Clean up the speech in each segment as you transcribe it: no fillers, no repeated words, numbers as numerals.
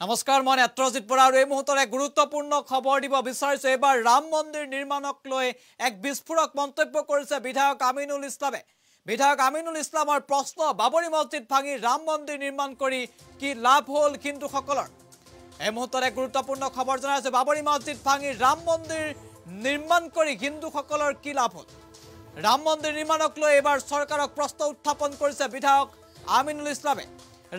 নমস্কাৰ মই নেত্ৰজিৎ বৰা আৰু এই মুহূৰ্তত এক গুৰুত্বপূৰ্ণ খবৰ দিব বিচাৰিছো। এবাৰ ৰাম মন্দিৰ নিৰ্মাণক লৈ এক বিস্ফোৰক মন্তব্য কৰিছে বিধায়ক আমিনুল ইছলামে। বিধায়ক আমিনুল ইছলামৰ প্ৰশ্ন, বাবৰি মছজিদ ভাঙি ৰাম মন্দিৰ নিৰ্মাণ কৰি কি লাভ হ'ল হিন্দুসকলৰ? এই মুহূৰ্তত এক গুৰুত্বপূৰ্ণ খবৰ জনাইছে, বাবৰি মছজিদ ভাঙি ৰাম মন্দিৰ নিৰ্মাণ কৰি হিন্দুসকলৰ কি লাভ হ'ল? ৰাম মন্দিৰ নিৰ্মাণক লৈ এবাৰ চৰকাৰক প্ৰশ্ন উত্থাপন কৰিছে বিধায়ক আমিনুল ইছলামে।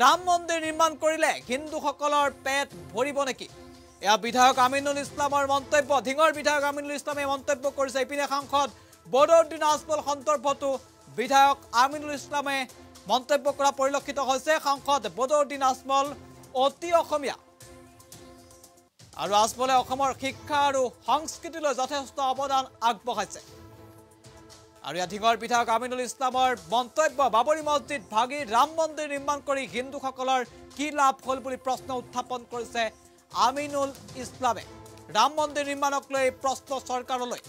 ৰাম মন্দিৰ নিৰ্মাণ কৰিলে হিন্দুসকলৰ পেট ভৰিব নেকি? এয়া বিধায়ক আমিনুল ইছলামৰ মন্তব্য। ধিঙৰ বিধায়ক আমিনুল ইছলামে মন্তব্য কৰিছে। ইপিনে সাংসদ বদৰুদ্দিন আজমল সন্দৰ্ভতো বিধায়ক আমিনুল ইছলামে মন্তব্য কৰা পৰিলক্ষিত হৈছে। সাংসদ বদৰুদ্দিন আজমল অতি অসমীয়া আৰু আজমলে অসমৰ শিক্ষা আৰু সংস্কৃতিলৈ যথেষ্ট অৱদান আগবঢ়াইছে। আৰু ধিঙৰ বিধায়ক আমিনুল ইছলামৰ মন্তব্য, বাবৰি মছজিদ ভাঙি ৰাম মন্দিৰ নিৰ্মাণ কৰি হিন্দুসকলৰ কি লাভ হ'ল বুলি প্ৰশ্ন উত্থাপন কৰিছে আমিনুল ইছলামে। ৰাম মন্দিৰ নিৰ্মাণক লৈ প্ৰশ্ন চৰকাৰলৈ,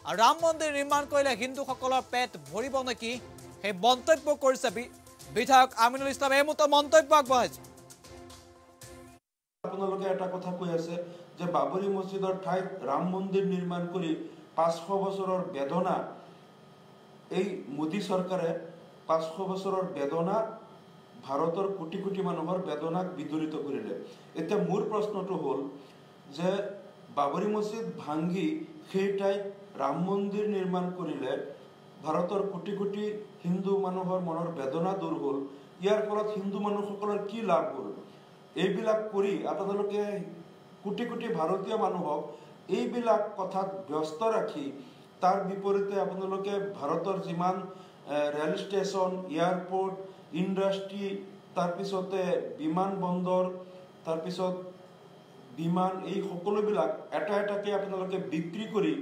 আৰু ৰাম মন্দিৰ নিৰ্মাণ কৰিলে হিন্দুসকলৰ পেট ভৰিব নেকি, সেই মন্তব্য কৰিছে বিধায়ক আমিনুল ইছলামে। এই মুহূৰ্তত মন্তব্য আগবঢ়াইছে। আপোনালোকে এটা কথা কৈ আছে যে বাবৰি মছজিদৰ ঠাইত ৰাম মন্দিৰ নিৰ্মাণ কৰি 500 বছৰৰ বেদনা, এই মোদী চৰকাৰে 500 বছৰৰ বেদনা, ভাৰতৰ কোটি কোটি মানুহৰ বেদনাক বিদৰিত কৰিলে। এতিয়া মোৰ প্ৰশ্নটো হ'ল যে বাবৰি মছজিদ ভাঙি সেই ঠাইত ৰাম মন্দিৰ নিৰ্মাণ কৰিলে ভাৰতৰ কোটি কোটি হিন্দু মানুহৰ মনৰ বেদনা দূৰ হ'ল, ইয়াৰ ফলত হিন্দু মানুহসকলৰ কি লাভ হ'ল? এইবিলাক কৰি আপোনালোকে কোটি কোটি ভাৰতীয় মানুহক এইবিলাক কথাত ব্যস্ত ৰাখি তাৰ বিপৰীতে আপোনালোকে ভাৰতৰ যিমান ৰেল ষ্টেচন, এয়াৰপোৰ্ট, ইণ্ডাষ্ট্ৰী, তাৰপিছতে বিমান বন্দৰ, তাৰপিছত বিমান, এই সকলোবিলাক এটা এটাকে আপোনালোকে বিক্ৰী কৰি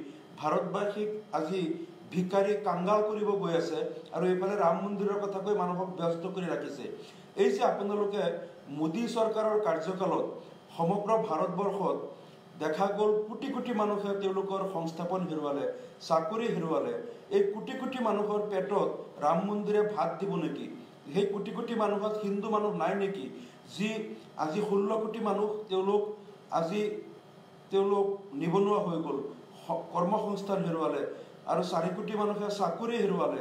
ভাৰতবাসীক আজি ভিকাৰী কাংগাল কৰিব গৈ আছে, আৰু এইফালে ৰাম মন্দিৰৰ কথা কৈ মানুহক ব্যস্ত কৰি ৰাখিছে। এই যে আপোনালোকে মোদী চৰকাৰৰ কাৰ্যকালত সমগ্ৰ ভাৰতবৰ্ষত দেখা গ'ল কোটি কোটি মানুহে তেওঁলোকৰ সংস্থাপন হেৰুৱালে, চাকৰি হেৰুৱালে। এই কোটি কোটি মানুহৰ পেটত ৰাম মন্দিৰে ভাত দিব নেকি? সেই কোটি কোটি মানুহত হিন্দু মানুহ নাই নেকি? যি আজি 16 কোটি মানুহ তেওঁলোক নিবনুৱা হৈ গ'ল, কৰ্মসংস্থান হেৰুৱালে, আৰু 4 কোটি মানুহে চাকৰি হেৰুৱালে।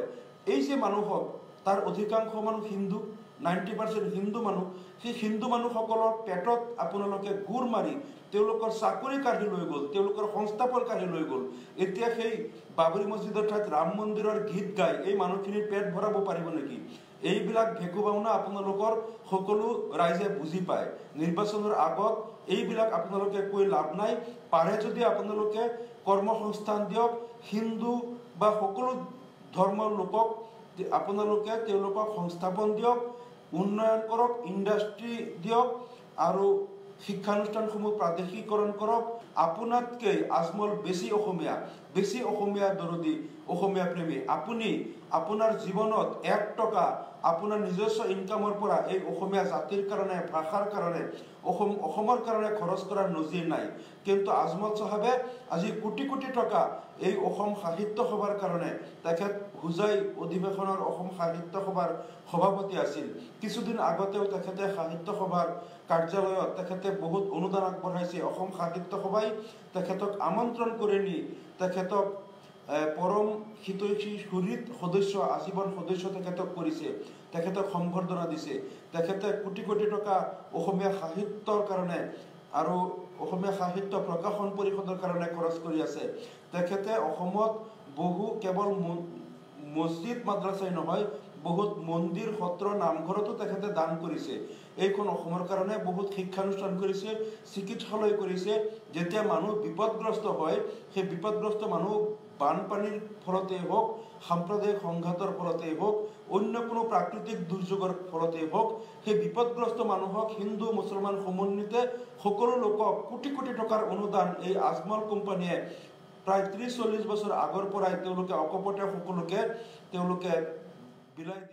এই যে মানুহক, তাৰ অধিকাংশ মানুহ হিন্দু, 90% হিন্দু মানুহ, সেই হিন্দু মানুহসকলৰ পেটত আপোনালোকে গুৰ মাৰি তেওঁলোকৰ চাকৰি কাঢ়ি লৈ গ'ল, তেওঁলোকৰ সংস্থাপন কাঢ়ি লৈ গ'ল। এতিয়া সেই বাবৰি মছজিদৰ ঠাইত ৰাম মন্দিৰৰ গীত গাই এই মানুহখিনিৰ পেট ভৰাব পাৰিব নেকি? এইবিলাক ভেকু ভাওনা আপোনালোকৰ সকলো ৰাইজে বুজি পায়। নিৰ্বাচনৰ আগত এইবিলাক আপোনালোকে কৈ লাভ নাই। পাৰে যদি আপোনালোকে কৰ্মসংস্থান দিয়ক, হিন্দু বা সকলো ধৰ্মৰ লোকক আপোনালোকে তেওঁলোকক সংস্থাপন দিয়ক, উন্নয়ন কৰক, ইণ্ডাষ্ট্ৰী দিয়ক, আৰু শিক্ষানুষ্ঠানসমূহ প্ৰাদেশিকৰণ কৰক। আপোনাতকৈ আজমল বেছি অসমীয়া দৰদী, অসমীয়া প্ৰেমী। আপুনি আপোনাৰ জীৱনত 1 টকা আপোনাৰ নিজস্ব ইনকামৰ পৰা এই অসমীয়া জাতিৰ কাৰণে, ভাষাৰ কাৰণে, অসমৰ কাৰণে খৰচ কৰাৰ নজিৰ নাই। কিন্তু আজমল চাহাবে আজি কোটি কোটি টকা এই অসম সাহিত্য সভাৰ কাৰণে, তেখেত হোজাই অধিৱেশনৰ অসম সাহিত্য সভাৰ সভাপতি আছিল। কিছুদিন আগতেও তেখেতে সাহিত্য সভাৰ কাৰ্যালয়ত তেখেতে বহুত অনুদান আগবঢ়াইছে। অসম সাহিত্য সভাই তেখেতক আমন্ত্ৰণ কৰি নি তেখেতক পৰম হিতৈষী সদস্য, আজীৱন সদস্য তেখেতক কৰিছে, তেখেতক সম্বৰ্ধনা দিছে। তেখেতে কোটি কোটি টকা অসমীয়া সাহিত্যৰ কাৰণে আৰু অসমীয়া সাহিত্য প্ৰকাশন পৰিষদৰ কাৰণে খৰচ কৰি আছে। তেখেতে অসমত বহু কেৱল মছজিদ মাদ্ৰাছাই নহয়, বহুত মন্দিৰ, সত্ৰ, নামঘৰতো তেখেতে দান কৰিছে। এইখন অসমৰ কাৰণে বহুত শিক্ষানুষ্ঠান কৰিছে, চিকিৎসালয় কৰিছে। যেতিয়া মানুহ বিপদগ্ৰস্ত হয়, সেই বিপদগ্ৰস্ত মানুহ বানপানীৰ ফলতেই হওক, সাম্প্ৰদায়িক সংঘাতৰ ফলতেই হওক, অন্য কোনো প্ৰাকৃতিক দুৰ্যোগৰ ফলতেই হওক, সেই বিপদগ্ৰস্ত মানুহক হিন্দু মুছলমান সমন্বিতে সকলো লোকক কোটি কোটি টকাৰ অনুদান এই আজমল কোম্পানীয়ে প্ৰায় 30-40 বছৰ আগৰ পৰাই তেওঁলোকে অকপতে সকলোকে বিলায়